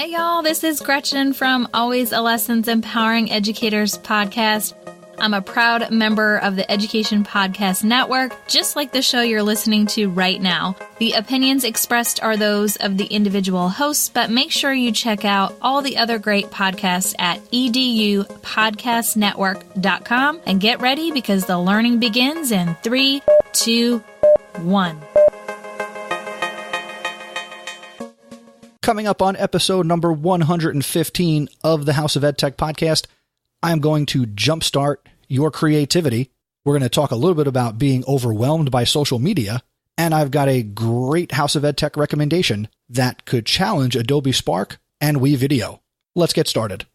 Hey y'all, this is Gretchen from Always a Lessons Empowering Educators podcast. I'm a proud member of the Education Podcast Network, just like the show you're listening to right now. The opinions expressed are those of the individual hosts, but make sure you check out all the other great podcasts at edupodcastnetwork.com and get ready because the learning begins in 3, 2, 1. Coming up on episode number 115 of the House of EdTech podcast, I'm going to jumpstart your creativity. We're going to talk a little bit about being overwhelmed by social media, and I've got a great House of EdTech recommendation that could challenge Adobe Spark and WeVideo. Let's get started.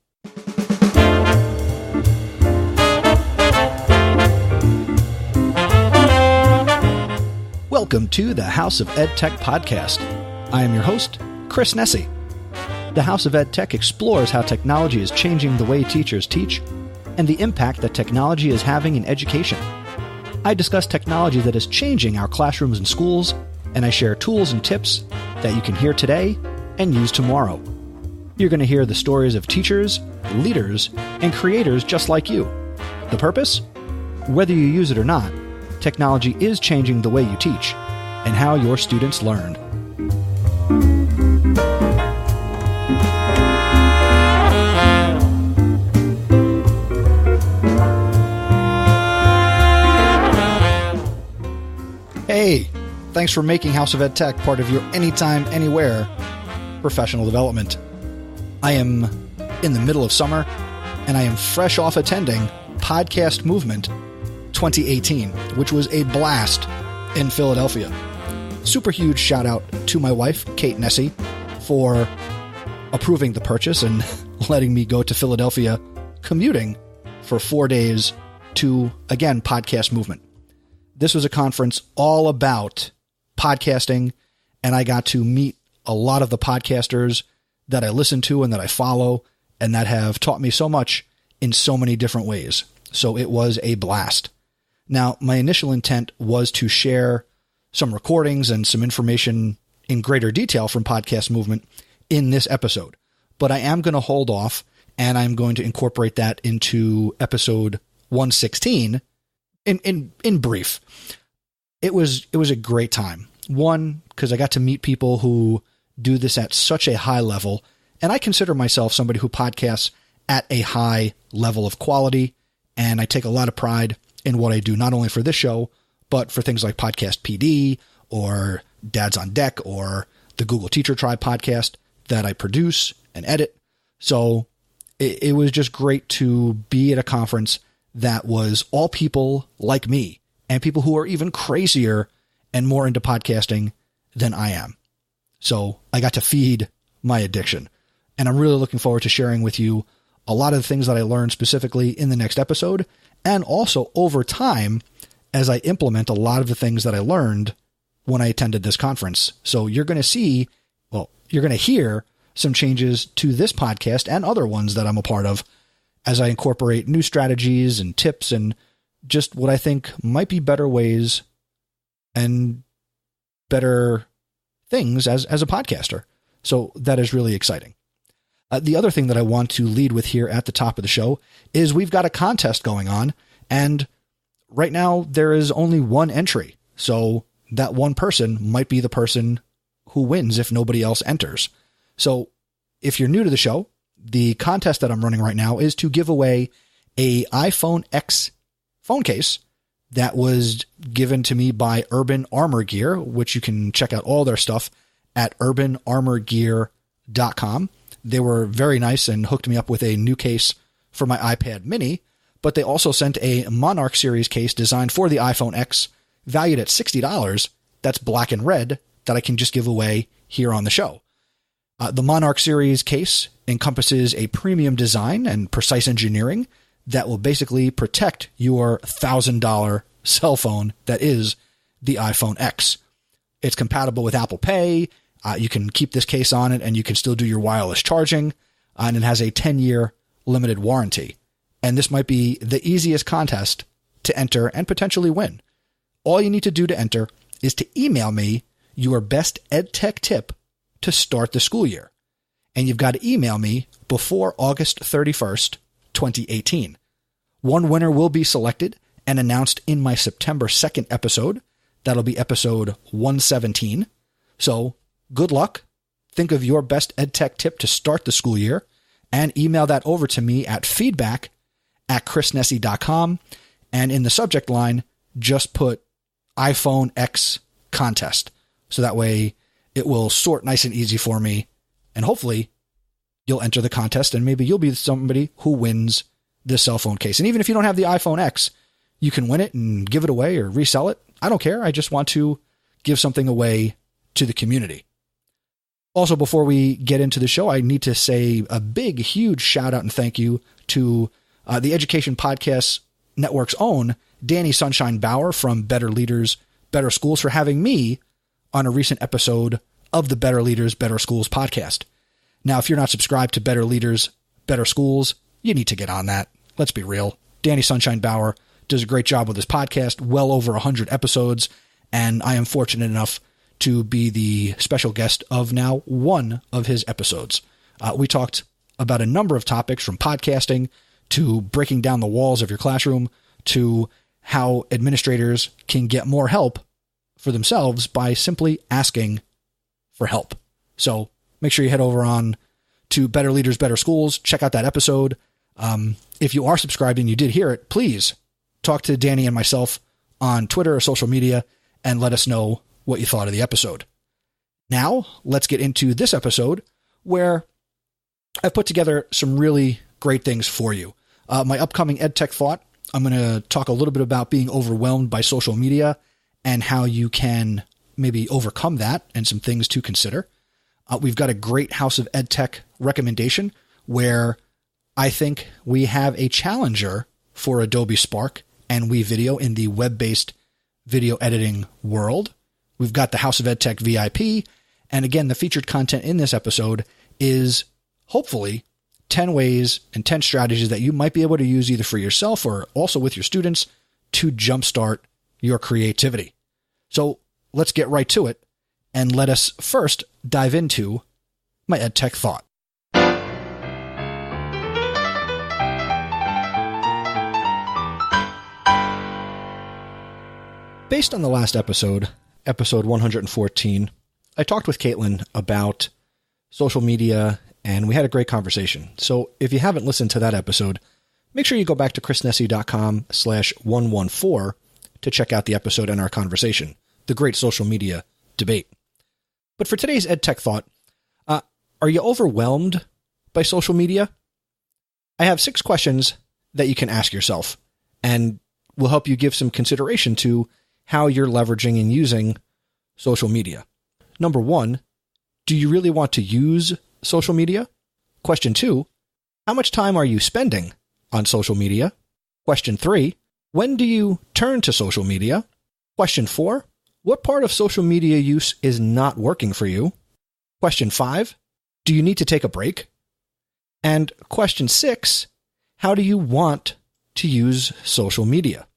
Welcome to the House of EdTech podcast. I am your host, Chris Nesi. The House of EdTech explores how technology is changing the way teachers teach and the impact that technology is having in education. I discuss technology that is changing our classrooms and schools, and I share tools and tips that you can hear today and use tomorrow. You're going to hear the stories of teachers, leaders, and creators just like you. The purpose? Whether you use it or not, technology is changing the way you teach and how your students learn. Hey, thanks for making House of EdTech part of your anytime, anywhere professional development. I am in the middle of summer, and I am fresh off attending Podcast Movement 2018, which was a blast in Philadelphia. Super huge shout out to my wife, Kate Nesi, for approving the purchase and letting me go to Philadelphia commuting for 4 days to, again, Podcast Movement. This was a conference all about podcasting, and I got to meet a lot of the podcasters that I listen to and that I follow and that have taught me so much in so many different ways. So it was a blast. Now, my initial intent was to share some recordings and some information in greater detail from Podcast Movement in this episode, but I am going to hold off, and I'm going to incorporate that into episode 116 in brief. It was a great time. One, because I got to meet people who do this at such a high level, and I consider myself somebody who podcasts at a high level of quality, and I take a lot of pride in what I do, not only for this show, but for things like Podcast PD or Dads on Deck or the Google Teacher Tribe podcast that I produce and edit. So it was just great to be at a conference that was all people like me and people who are even crazier and more into podcasting than I am. So I got to feed my addiction, and I'm really looking forward to sharing with you a lot of the things that I learned specifically in the next episode, and also over time as I implement a lot of the things that I learned when I attended this conference. So you're going to hear some changes to this podcast and other ones that I'm a part of as I incorporate new strategies and tips and just what I think might be better ways and better things as a podcaster. So that is really exciting. The other thing that I want to lead with here at the top of the show is we've got a contest going on, and right now there is only one entry. So that one person might be the person who wins if nobody else enters. So if you're new to the show, the contest that I'm running right now is to give away a iPhone X phone case that was given to me by Urban Armor Gear, which you can check out all their stuff at urbanarmorgear.com. They were very nice and hooked me up with a new case for my iPad mini, but they also sent a Monarch series case designed for the iPhone X, valued at $60. That's black and red, that I can just give away here on the show. The Monarch series case encompasses a premium design and precise engineering that will basically protect your $1,000 cell phone that is the iPhone X. It's compatible with Apple Pay. You can keep this case on it and you can still do your wireless charging. And it has a 10-year limited warranty. And this might be the easiest contest to enter and potentially win. All you need to do to enter is to email me your best EdTech tip to start the school year. and you've got to email me before August 31st, 2018. One winner will be selected and announced in my September 2nd episode. That'll be episode 117. So good luck. Think of your best EdTech tip to start the school year and email that over to me at feedback@chrisnessy.com. And in the subject line, just put iPhone X contest. So that way it will sort nice and easy for me. And hopefully you'll enter the contest and maybe you'll be somebody who wins this cell phone case. And even if you don't have the iPhone X, you can win it and give it away or resell it. I don't care. I just want to give something away to the community. Also, before we get into the show, I need to say a big, huge shout out and thank you to the Education Podcast Network's own Danny Sunshine Bauer from Better Leaders, Better Schools for having me on a recent episode of the Better Leaders, Better Schools podcast. Now, if you're not subscribed to Better Leaders, Better Schools, you need to get on that. Let's be real. Danny Sunshine Bauer does a great job with his podcast, well over 100 episodes, and I am fortunate enough to be the special guest of now one of his episodes. We talked about a number of topics from podcasting to breaking down the walls of your classroom to how administrators can get more help for themselves by simply asking for help. So make sure you head over on to Better Leaders, Better Schools. Check out that episode. If you are subscribed and you did hear it, please talk to Danny and myself on Twitter or social media and let us know what you thought of the episode. Now, let's get into this episode where I've put together some really great things for you. My upcoming EdTech thought, I'm going to talk a little bit about being overwhelmed by social media and how you can maybe overcome that and some things to consider. We've got a great House of EdTech recommendation where I think we have a challenger for Adobe Spark and WeVideo in the web-based video editing world. We've got the House of EdTech VIP. And again, the featured content in this episode is hopefully 10 ways and 10 strategies that you might be able to use either for yourself or also with your students to jumpstart your creativity. So let's get right to it. And let us first dive into my EdTech thought. Based on the last episode, episode 114, I talked with Caitlin about social media and we had a great conversation. So if you haven't listened to that episode, make sure you go back to chrisnessy.com/114 to check out the episode and our conversation, the great social media debate. But for today's EdTech thought, are you overwhelmed by social media? I have 6 questions that you can ask yourself and will help you give some consideration to how you're leveraging and using social media. Number 1, do you really want to use social media? Question 2, how much time are you spending on social media? Question 3, when do you turn to social media? Question 4, what part of social media use is not working for you? Question 5, do you need to take a break? And question 6, how do you want to use social media?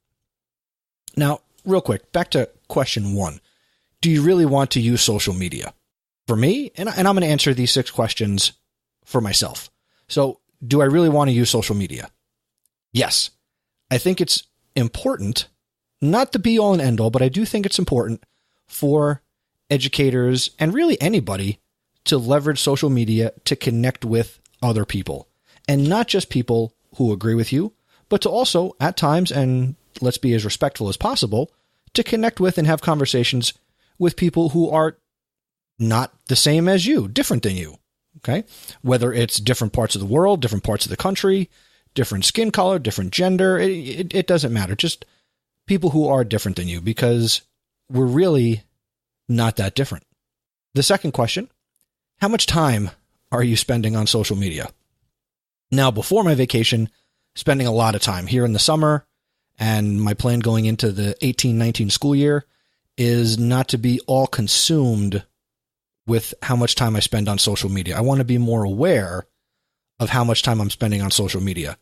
Now, real quick, back to question 1. Do you really want to use social media? For me, and I'm going to answer these 6 questions for myself. So, do I really want to use social media? Yes. I think it's important, not the be all and end all, but I do think it's important for educators and really anybody to leverage social media to connect with other people. And not just people who agree with you, but to also, at times, and let's be as respectful as possible, to connect with and have conversations with people who are not the same as you, different than you, okay? Whether it's different parts of the world, different parts of the country, different skin color, different gender, it doesn't matter. Just people who are different than you, because we're really not that different. The second question, how much time are you spending on social media? Now, before my vacation, spending a lot of time here in the summer, and my plan going into the 18-19 school year is not to be all consumed with how much time I spend on social media. I want to be more aware of how much time I'm spending on social media.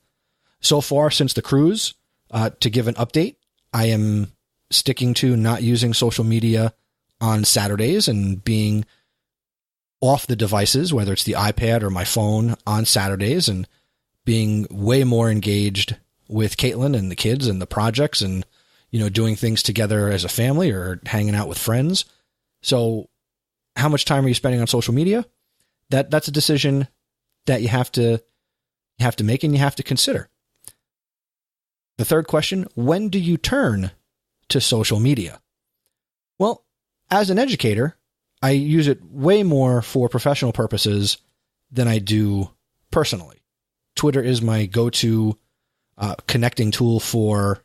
So far, since the cruise, to give an update, I am sticking to not using social media on Saturdays and being off the devices, whether it's the iPad or my phone, on Saturdays and being way more engaged with Caitlin and the kids and the projects and, doing things together as a family or hanging out with friends. So how much time are you spending on social media? That's a decision that you have to make and you have to consider. The third question, when do you turn to social media? Well, as an educator, I use it way more for professional purposes than I do personally. Twitter is my go-to connecting tool for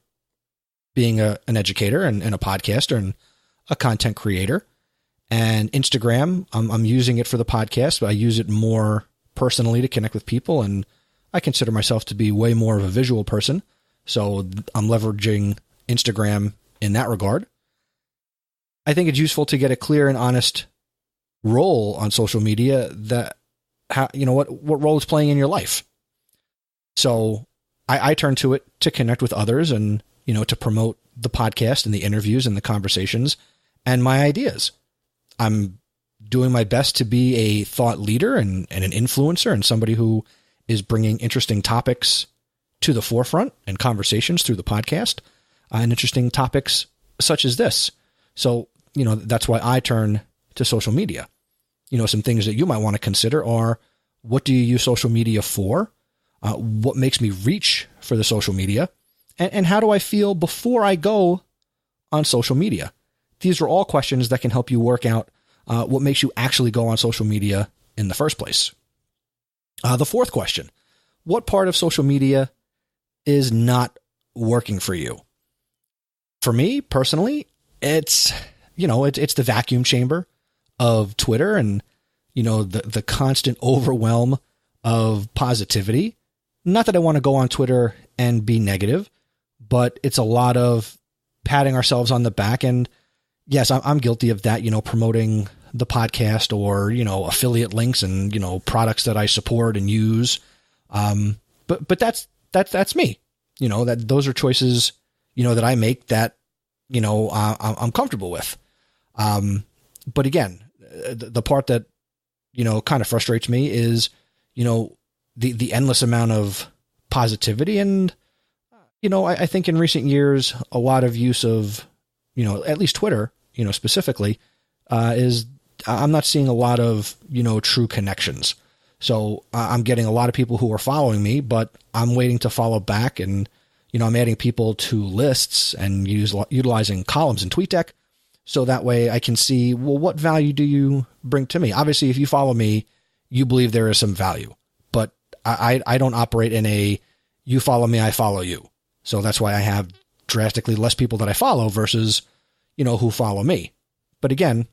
being an educator and a podcaster and a content creator. And Instagram, I'm using it for the podcast, but I use it more personally to connect with people. And I consider myself to be way more of a visual person. So I'm leveraging Instagram in that regard. I think it's useful to get a clear and honest role on social media that, what role it's playing in your life. So I turn to it to connect with others and, to promote the podcast and the interviews and the conversations and my ideas. I'm doing my best to be a thought leader and an influencer and somebody who is bringing interesting topics to the forefront and conversations through the podcast and interesting topics such as this. So, that's why I turn to social media. Some things that you might want to consider are, what do you use social media for? What makes me reach for the social media? And how do I feel before I go on social media? These are all questions that can help you work out what makes you actually go on social media in the first place. The fourth question, what part of social media is not working for you? For me personally, it's the vacuum chamber of Twitter and, the constant overwhelm of positivity. Not that I want to go on Twitter and be negative, but it's a lot of patting ourselves on the back. And yes, I'm guilty of that, promoting the podcast or, affiliate links and, products that I support and use. But that's me, that those are choices, that I make that, I'm comfortable with. But again, the part that, kind of frustrates me is, the endless amount of positivity. And, I think in recent years, a lot of use of, at least Twitter, specifically, is I'm not seeing a lot of, true connections. So I'm getting a lot of people who are following me, but I'm waiting to follow back. And, I'm adding people to lists and utilizing columns in TweetDeck. So that way I can see, well, what value do you bring to me? Obviously, if you follow me, you believe there is some value, but I don't operate in a, you follow me, I follow you. So that's why I have drastically less people that I follow versus, who follow me. But again,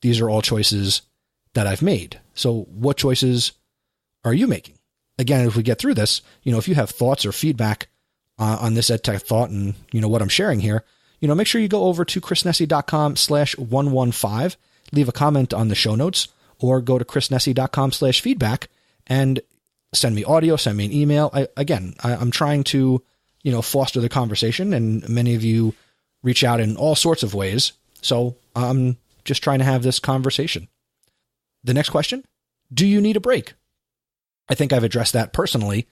these are all choices that I've made. So what choices are you making? Again, if we get through this, if you have thoughts or feedback on this EdTech thought and, what I'm sharing here, make sure you go over to chrisnessy.com/115, leave a comment on the show notes, or go to chrisnessy.com/feedback and send me audio, send me an email. I'm trying to, foster the conversation, and many of you reach out in all sorts of ways. So I'm just trying to have this conversation. The next question, do you need a break? I think I've addressed that personally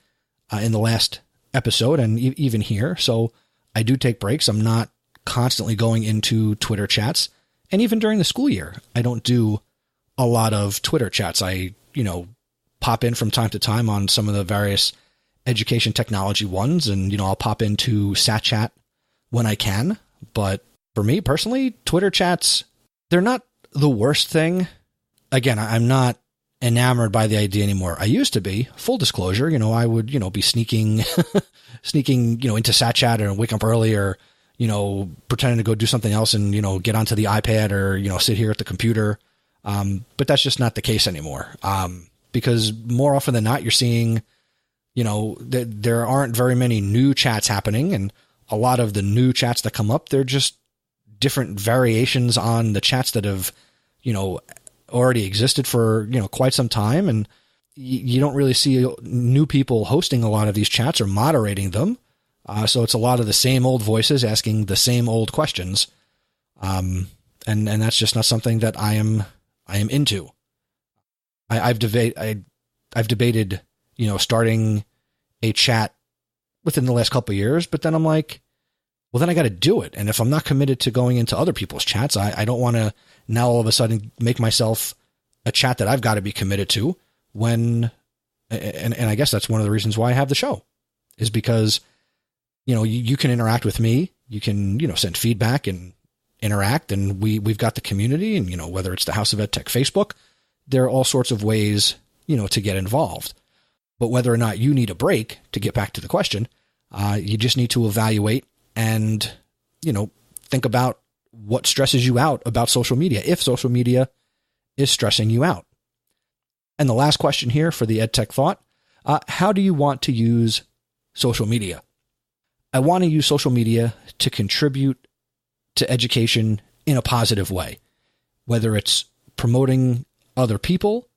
in the last episode and even here. So I do take breaks. I'm not constantly going into Twitter chats. And even during the school year, I don't do a lot of Twitter chats. I, pop in from time to time on some of the various education technology ones. And, I'll pop into Sat Chat when I can. But for me personally, Twitter chats, they're not the worst thing. Again, I'm not enamored by the idea anymore. I used to be, full disclosure, I would, be sneaking, into Sat Chat and wake up early or, pretending to go do something else and, get onto the iPad or, sit here at the computer. But that's just not the case anymore. Because more often than not, you're seeing, there aren't very many new chats happening. And a lot of the new chats that come up, they're just different variations on the chats that have, already existed for, quite some time. And you don't really see new people hosting a lot of these chats or moderating them. So it's a lot of the same old voices asking the same old questions. And that's just not something that I am into. I've debated, starting a chat within the last couple of years, but then I'm like, well, then I got to do it. And if I'm not committed to going into other people's chats, I don't want to now all of a sudden make myself a chat that I've got to be committed to and I guess that's one of the reasons why I have the show, is because, you can interact with me, you can, send feedback and interact, and we've got the community, and, whether it's the House of Ed Tech Facebook, there are all sorts of ways, to get involved. But whether or not you need a break, to get back to the question, you just need to evaluate and, think about what stresses you out about social media, if social media is stressing you out. And the last question here for the EdTech Thought, how do you want to use social media? I want to use social media to contribute to education in a positive way, whether it's promoting other people,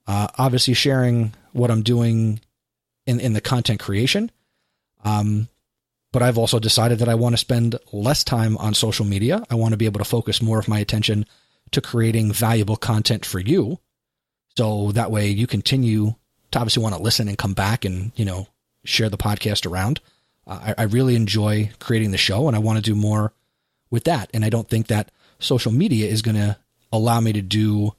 obviously sharing what I'm doing in the content creation. But I've also decided that I want to spend less time on social media. I want to be able to focus more of my attention to creating valuable content for you. So that way you continue to obviously want to listen and come back and, share the podcast around. I really enjoy creating the show, and I want to do more with that. And I don't think that social media is going to allow me to do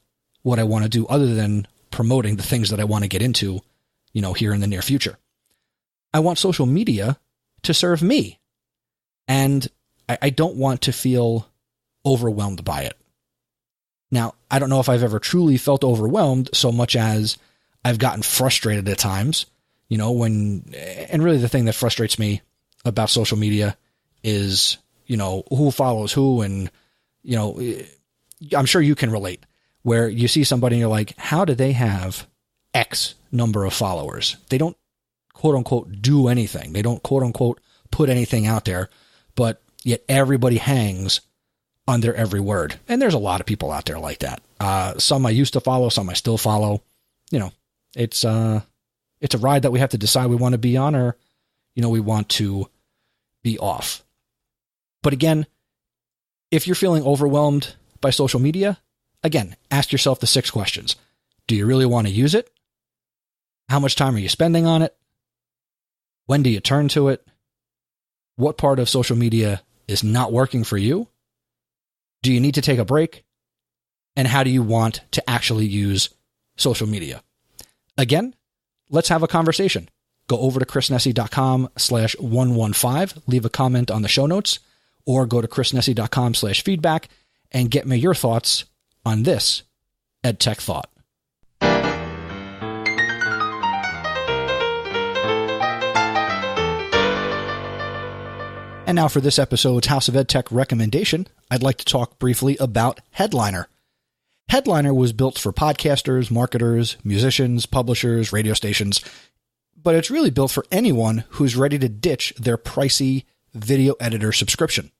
what I want to do other than promoting the things that I want to get into, here in the near future. I want social media to serve me, and I don't want to feel overwhelmed by it. Now, I don't know if I've ever truly felt overwhelmed so much as I've gotten frustrated at times, and really the thing that frustrates me about social media is, who follows who. And, I'm sure you can relate, where you see somebody and you're like, how do they have X number of followers? They don't quote unquote do anything. They don't quote unquote put anything out there, but yet everybody hangs on their every word. And there's a lot of people out there like that. Some I used to follow, some I still follow. It's a ride that we have to decide we want to be on, or, we want to be off. But again, if you're feeling overwhelmed by social media, again, ask yourself the 6 questions. Do you really want to use it? How much time are you spending on it? When do you turn to it? What part of social media is not working for you? Do you need to take a break? And how do you want to actually use social media? Again, let's have a conversation. Go over to chrisnessy.com/115, leave a comment on the show notes, or go to chrisnessy.com/feedback and get me your thoughts on this EdTech Thought. And now for this episode's House of EdTech recommendation, I'd like to talk briefly about Headliner. Headliner was built for podcasters, marketers, musicians, publishers, radio stations, but it's really built for anyone who's ready to ditch their pricey video editor subscription.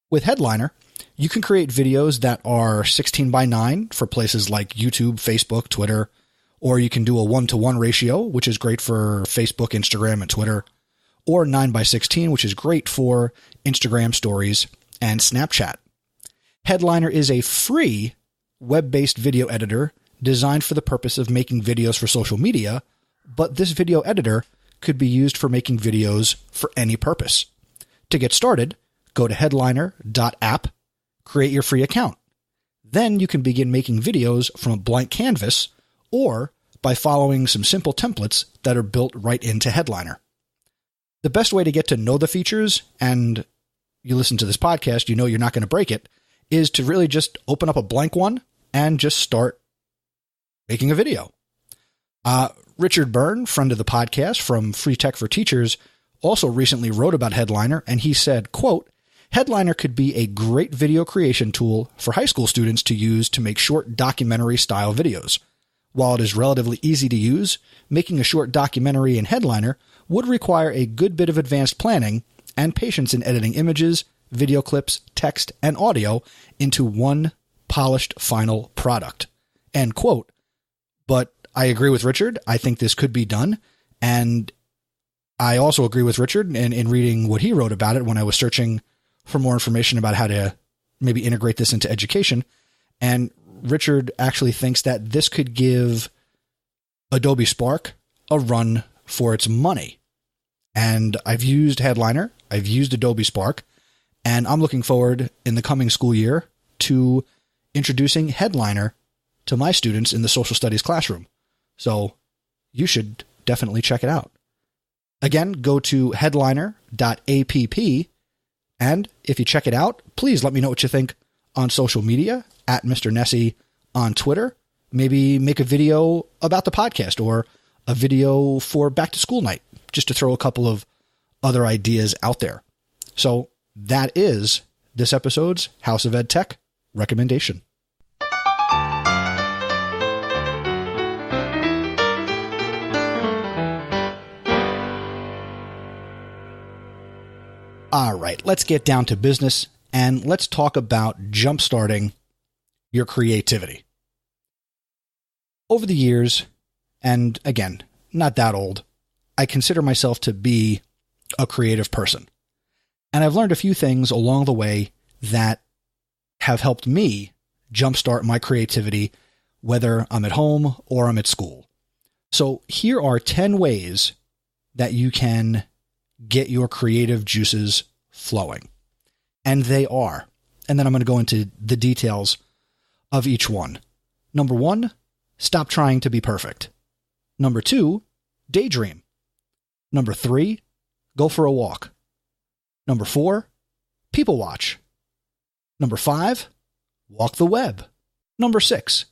With Headliner, you can create videos that are 16:9 for places like YouTube, Facebook, Twitter, or you can do a 1-to-1 ratio, which is great for Facebook, Instagram, and Twitter, or 9:16, which is great for Instagram stories and Snapchat. Headliner is a free web-based video editor designed for the purpose of making videos for social media, but this video editor could be used for making videos for any purpose. To get started, go to headliner.app, create your free account. Then you can begin making videos from a blank canvas or by following some simple templates that are built right into Headliner. The best way to get to know the features, and you listen to this podcast, you're not going to break it, is to really just open up a blank one and just start making a video. Richard Byrne, friend of the podcast from Free Tech for Teachers, also recently wrote about Headliner, and he said, quote, Headliner could be a great video creation tool for high school students to use to make short documentary-style videos. While it is relatively easy to use, making a short documentary in Headliner would require a good bit of advanced planning and patience in editing images, video clips, text, and audio into one polished final product. End quote. But I agree with Richard. I think this could be done. And I also agree with Richard in reading what he wrote about it when I was searching for more information about how to maybe integrate this into education. And Richard actually thinks that this could give Adobe Spark a run for its money. And I've used Headliner, I've used Adobe Spark, and I'm looking forward in the coming school year to introducing Headliner to my students in the social studies classroom. So you should definitely check it out. Again, go to headliner.app, and if you check it out, please let me know what you think on social media, at Mr. Nessie on Twitter. Maybe make a video about the podcast or a video for back to school night, just to throw a couple of other ideas out there. So that is this episode's House of Ed Tech recommendation. All right, let's get down to business and let's talk about jumpstarting your creativity. Over the years, and again, not that old, I consider myself to be a creative person. And I've learned a few things along the way that have helped me jumpstart my creativity, whether I'm at home or I'm at school. So here are 10 ways that you can get your creative juices flowing. And they are, and then I'm going to go into the details of each one. Number 1, stop trying to be perfect. Number 2, daydream. Number 3, go for a walk. Number 4, people watch. Number 5, walk the web. Number 6,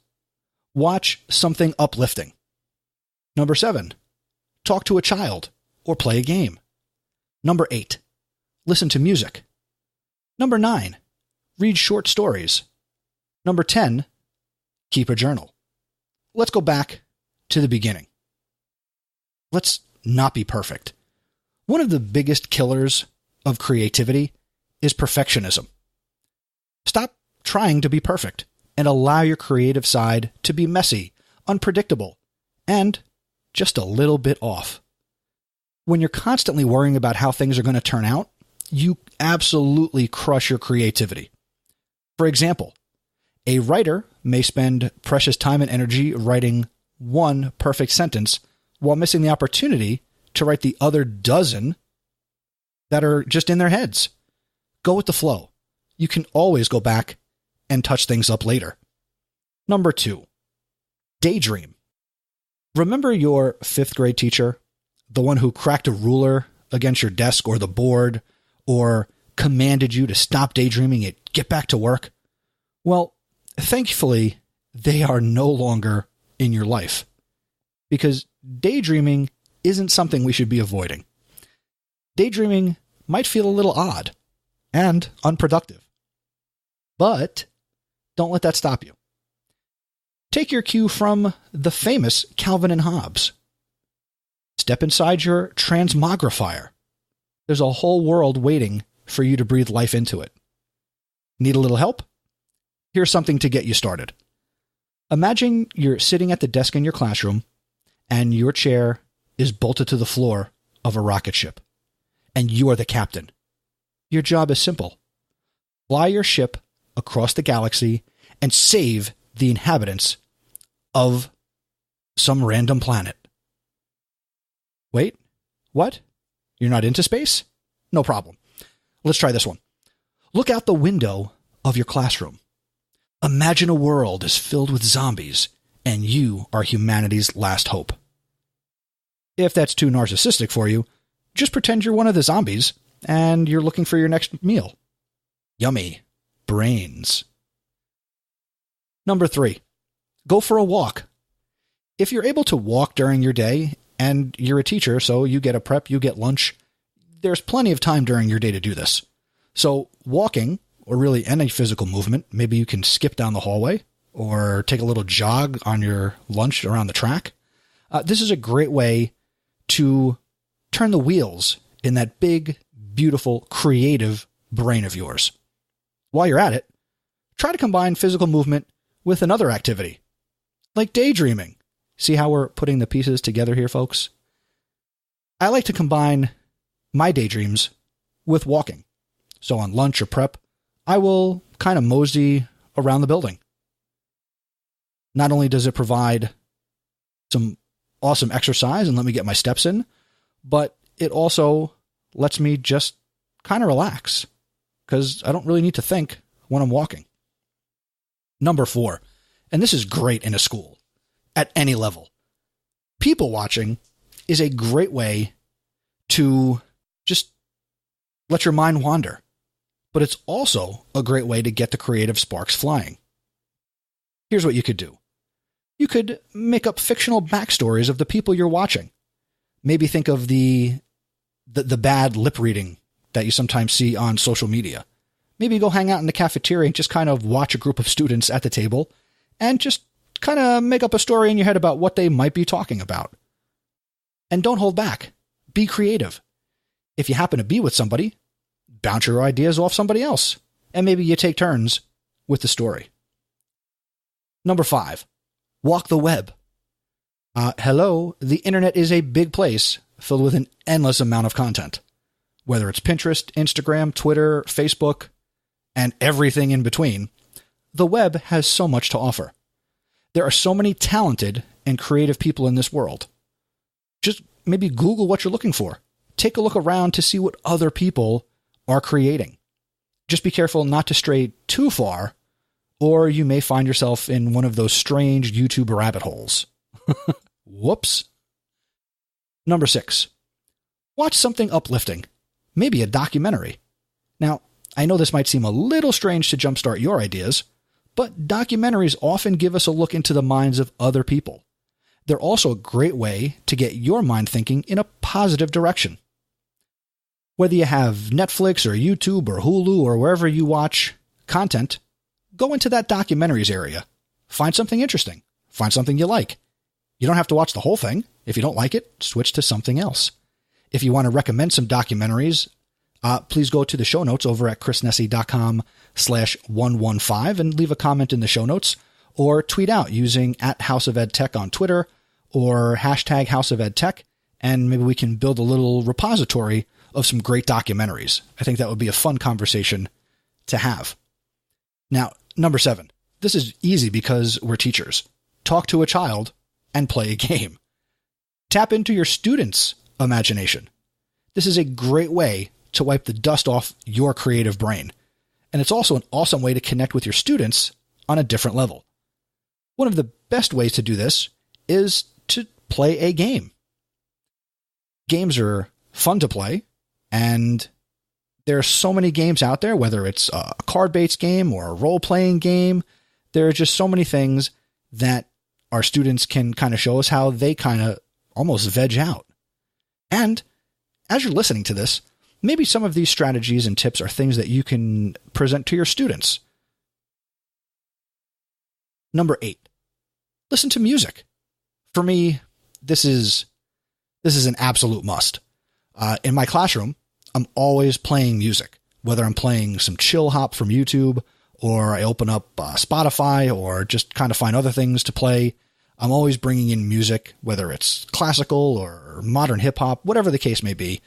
watch something uplifting. Number 7, talk to a child or play a game. Number 8, listen to music. Number 9, read short stories. Number 10, keep a journal. Let's go back to the beginning. Let's not be perfect. One of the biggest killers of creativity is perfectionism. Stop trying to be perfect and allow your creative side to be messy, unpredictable, and just a little bit off. When you're constantly worrying about how things are going to turn out, you absolutely crush your creativity. For example, a writer may spend precious time and energy writing one perfect sentence while missing the opportunity to write the other dozen that are just in their heads. Go with the flow. You can always go back and touch things up later. Number 2, daydream. Remember your 5th grade teacher, the one who cracked a ruler against your desk or the board, or commanded you to stop daydreaming and get back to work? Well, thankfully, they are no longer in your life, because daydreaming isn't something we should be avoiding. Daydreaming might feel a little odd and unproductive, but don't let that stop you. Take your cue from the famous Calvin and Hobbes. Step inside your transmogrifier. There's a whole world waiting for you to breathe life into it. Need a little help? Here's something to get you started. Imagine you're sitting at the desk in your classroom and your chair is bolted to the floor of a rocket ship, and you are the captain. Your job is simple. Fly your ship across the galaxy and save the inhabitants of some random planet. Wait, what? You're not into space? No problem. Let's try this one. Look out the window of your classroom. Imagine a world is filled with zombies, and you are humanity's last hope. If that's too narcissistic for you, just pretend you're one of the zombies, and you're looking for your next meal. Yummy. Brains. Number 3, go for a walk. If you're able to walk during your day, and you're a teacher, so you get a prep, you get lunch, there's plenty of time during your day to do this. So walking, or really any physical movement, maybe you can skip down the hallway, or take a little jog on your lunch around the track. This is a great way to turn the wheels in that big, beautiful, creative brain of yours. While you're at it, try to combine physical movement with another activity, like daydreaming. See how we're putting the pieces together here, folks? I like to combine my daydreams with walking. So on lunch or prep, I will kind of mosey around the building. Not only does it provide some awesome exercise and let me get my steps in, but it also lets me just kind of relax because I don't really need to think when I'm walking. Number 4, and this is great in a school at any level. People watching is a great way to just let your mind wander, but it's also a great way to get the creative sparks flying. Here's what you could do. You could make up fictional backstories of the people you're watching. Maybe think of the bad lip reading that you sometimes see on social media. Maybe go hang out in the cafeteria and just kind of watch a group of students at the table and just kind of make up a story in your head about what they might be talking about. And don't hold back. Be creative. If you happen to be with somebody, bounce your ideas off somebody else, and maybe you take turns with the story. Number 5, walk the web. Hello, the internet is a big place filled with an endless amount of content. Whether it's Pinterest, Instagram, Twitter, Facebook, and everything in between, the web has so much to offer. There are so many talented and creative people in this world. Just maybe Google what you're looking for. Take a look around to see what other people are creating. Just be careful not to stray too far, or you may find yourself in one of those strange YouTube rabbit holes. Whoops. Number 6, watch something uplifting, maybe a documentary. Now, I know this might seem a little strange to jumpstart your ideas, but documentaries often give us a look into the minds of other people. They're also a great way to get your mind thinking in a positive direction. Whether you have Netflix or YouTube or Hulu or wherever you watch content, go into that documentaries area. Find something interesting. Find something you like. You don't have to watch the whole thing. If you don't like it, switch to something else. If you want to recommend some documentaries, please go to the show notes over at chrisnessy.com/115 and leave a comment in the show notes, or tweet out using @HouseOfEdTech on Twitter or #HouseOfEdTech, and maybe we can build a little repository of some great documentaries. I think that would be a fun conversation to have. Now, number 7. This is easy because we're teachers. Talk to a child and play a game. Tap into your students' imagination. This is a great way to wipe the dust off your creative brain. And it's also an awesome way to connect with your students on a different level. One of the best ways to do this is to play a game. Games are fun to play, and there are so many games out there, whether it's a card-based game or a role-playing game. There are just so many things that our students can kind of show us how they kind of almost veg out. And as you're listening to this, maybe some of these strategies and tips are things that you can present to your students. Number 8, listen to music. For me, this is an absolute must. In my classroom, I'm always playing music, whether I'm playing some chill hop from YouTube, or I open up Spotify, or just kind of find other things to play. I'm always bringing in music, whether it's classical or modern hip hop, whatever the case may be.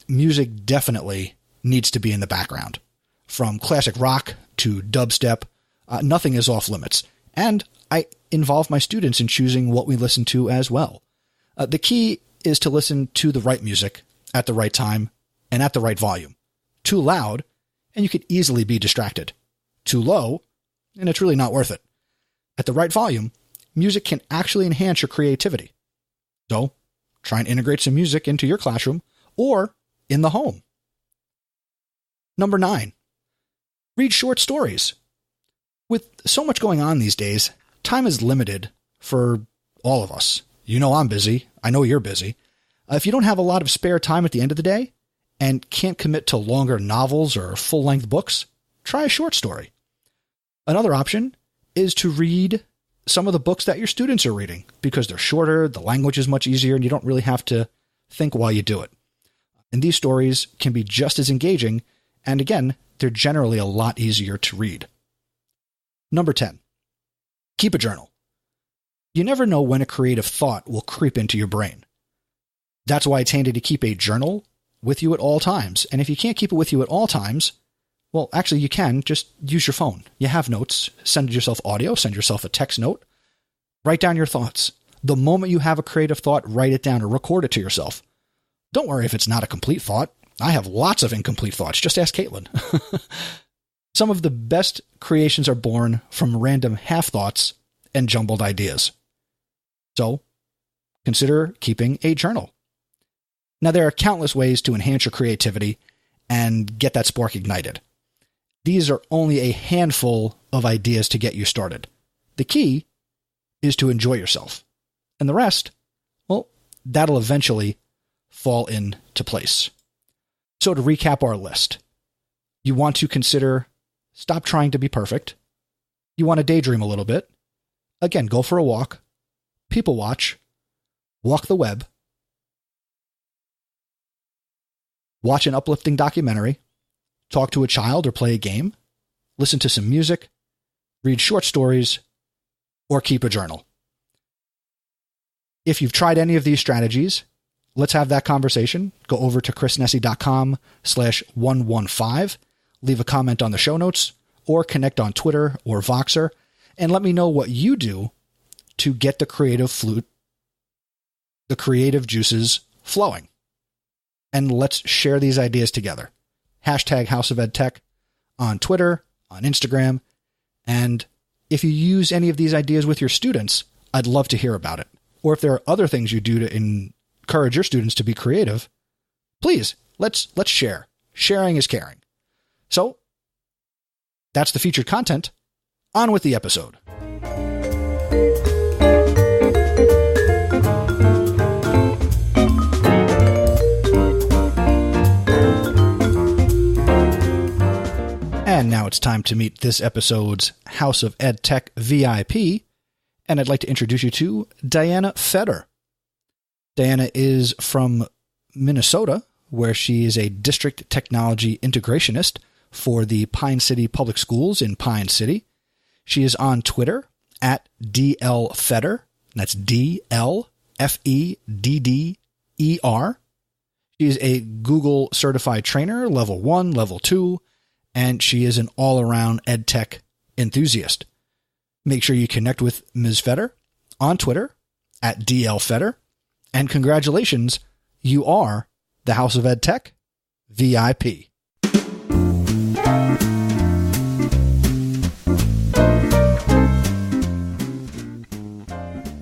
Music definitely needs to be in the background. From classic rock to dubstep, nothing is off limits. And I involve my students in choosing what we listen to as well. The key is to listen to the right music at the right time and at the right volume. Too loud, and you could easily be distracted. Too low, and it's really not worth it. At the right volume, music can actually enhance your creativity. So, try and integrate some music into your classroom or in the home. Number 9, read short stories. With so much going on these days, time is limited for all of us. You know I'm busy. I know you're busy. If you don't have a lot of spare time at the end of the day and can't commit to longer novels or full-length books, try a short story. Another option is to read some of the books that your students are reading because they're shorter, the language is much easier, and you don't really have to think while you do it. And these stories can be just as engaging, and again, they're generally a lot easier to read. Number 10, keep a journal. You never know when a creative thought will creep into your brain. That's why it's handy to keep a journal with you at all times. And if you can't keep it with you at all times, Well, actually, you can just use your phone. You have notes. Send yourself audio. Send yourself a text note. Write down your thoughts. The moment you have a creative thought, write it down or record it to yourself. Don't worry if it's not a complete thought. I have lots of incomplete thoughts. Just ask Caitlin. Some of the best creations are born from random half-thoughts and jumbled ideas. So, consider keeping a journal. Now, there are countless ways to enhance your creativity and get that spark ignited. These are only a handful of ideas to get you started. The key is to enjoy yourself. And the rest, well, that'll eventually fall into place. So to recap our list, you want to consider stop trying to be perfect. You want to daydream a little bit. Again, go for a walk, people watch, walk the web, watch an uplifting documentary, talk to a child or play a game, listen to some music, read short stories, or keep a journal. If you've tried any of these strategies, let's have that conversation. Go over to chrisnessy.com/115, leave a comment on the show notes, or connect on Twitter or Voxer, and let me know what you do to get the creative juices flowing. And let's share these ideas together. Hashtag House of Ed Tech on Twitter, on Instagram, and if you use any of these ideas with your students, I'd love to hear about it. Or if there are other things you do to encourage your students to be creative, please, let's share. Sharing is caring. So, that's the featured content. On with the episode. And now it's time to meet this episode's House of Ed Tech VIP, and I'd like to introduce you to Diana Feder. Diana is from Minnesota, where she is a district technology integrationist for the Pine City Public Schools in Pine City. She is on Twitter at DLFeder. That's DLFEDDER. She is a Google certified trainer, level 1, level 2, and she is an all-around EdTech enthusiast. Make sure you connect with Ms. Feder on Twitter at DLFeder. And congratulations, you are the House of Ed Tech VIP.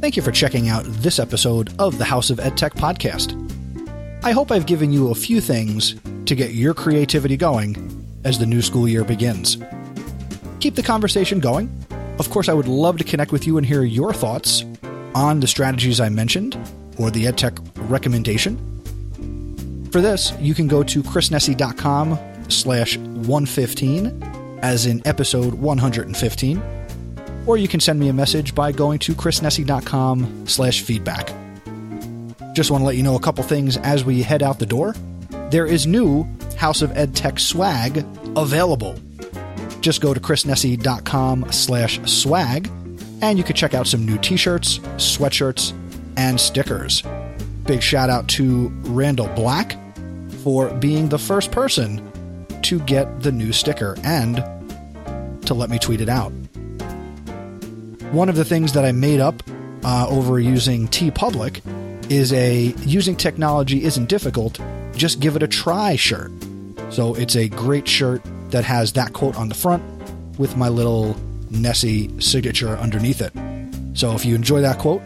Thank you for checking out this episode of the House of Ed Tech podcast. I hope I've given you a few things to get your creativity going as the new school year begins. Keep the conversation going. Of course, I would love to connect with you and hear your thoughts on the strategies I mentioned or the EdTech recommendation. For this, you can go to chrisnessy.com/115, as in episode 115, or you can send me a message by going to chrisnessy.com/feedback. Just want to let you know a couple things as we head out the door. There is new House of Ed Tech swag available. Just go to chrisnessy.com/swag, and you can check out some new t-shirts, sweatshirts, and stickers. Big shout out to Randall Black for being the first person to get the new sticker and to let me tweet it out. One of the things that I made up over using TeePublic is a using technology isn't difficult, just give it a try shirt. So it's a great shirt that has that quote on the front with my little Nessie signature underneath it. So if you enjoy that quote,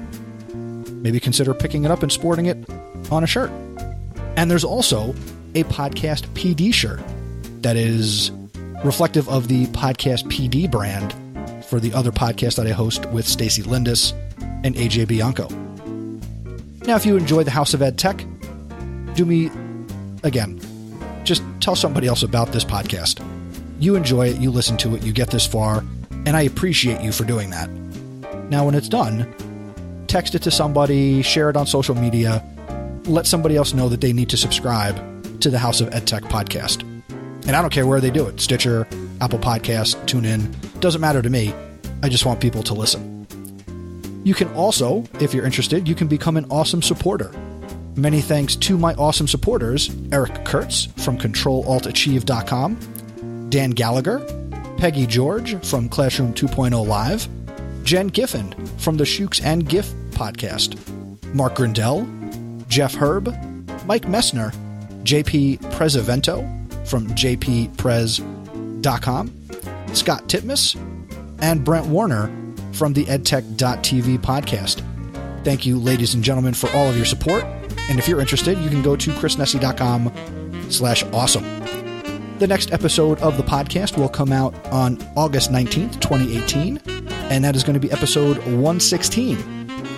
maybe consider picking it up and sporting it on a shirt. And there's also a Podcast PD shirt that is reflective of the Podcast PD brand for the other podcast that I host with Stacey Lindis and AJ Bianco. Now, if you enjoy the House of Ed Tech, do me, again, just tell somebody else about this podcast. You enjoy it, you listen to it, you get this far, and I appreciate you for doing that. Now, when it's done, text it to somebody, share it on social media, let somebody else know that they need to subscribe to the House of Ed Tech podcast. And I don't care where they do it, Stitcher, Apple Podcasts, TuneIn, doesn't matter to me. I just want people to listen. You can also, if you're interested, you can become an awesome supporter. Many thanks to my awesome supporters, Eric Kurtz from ControlAltAchieve.com, Dan Gallagher, Peggy George from Classroom 2.0 Live, Jen Giffen from the Shooks and Giff podcast, Mark Grindell, Jeff Herb, Mike Messner, JP Prezavento from jpprez.com, Scott Titmus, and Brent Warner from the edtech.tv podcast. Thank you, ladies and gentlemen, for all of your support. And if you're interested, you can go to chrisnessy.com/awesome. The next episode of the podcast will come out on August 19th, 2018, and that is going to be episode 116.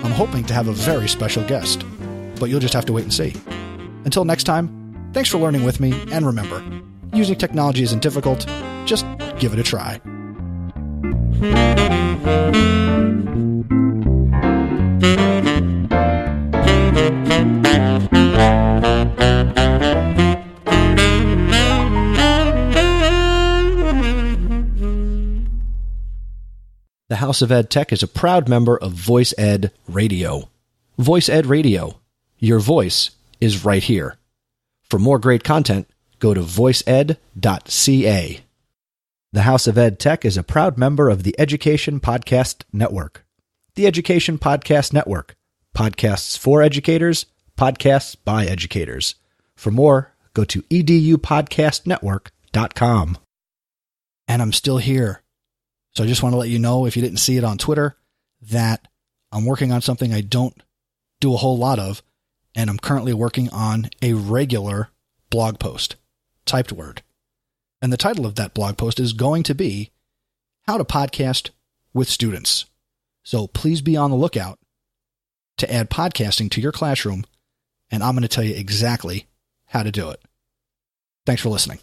I'm hoping to have a very special guest, but you'll just have to wait and see. Until next time, thanks for learning with me, and remember, using technology isn't difficult, just give it a try. The House of Ed Tech is a proud member of Voice Ed Radio. Voice Ed Radio. Your voice is right here. For more great content, go to voiceed.ca. The House of Ed Tech is a proud member of the Education Podcast Network. The Education Podcast Network. Podcasts for educators, podcasts by educators. For more, go to edupodcastnetwork.com. And I'm still here. So I just want to let you know, if you didn't see it on Twitter, that I'm working on something I don't do a whole lot of, and I'm currently working on a regular blog post, typed word. And the title of that blog post is going to be How to Podcast with Students. So please be on the lookout to add podcasting to your classroom, and I'm going to tell you exactly how to do it. Thanks for listening.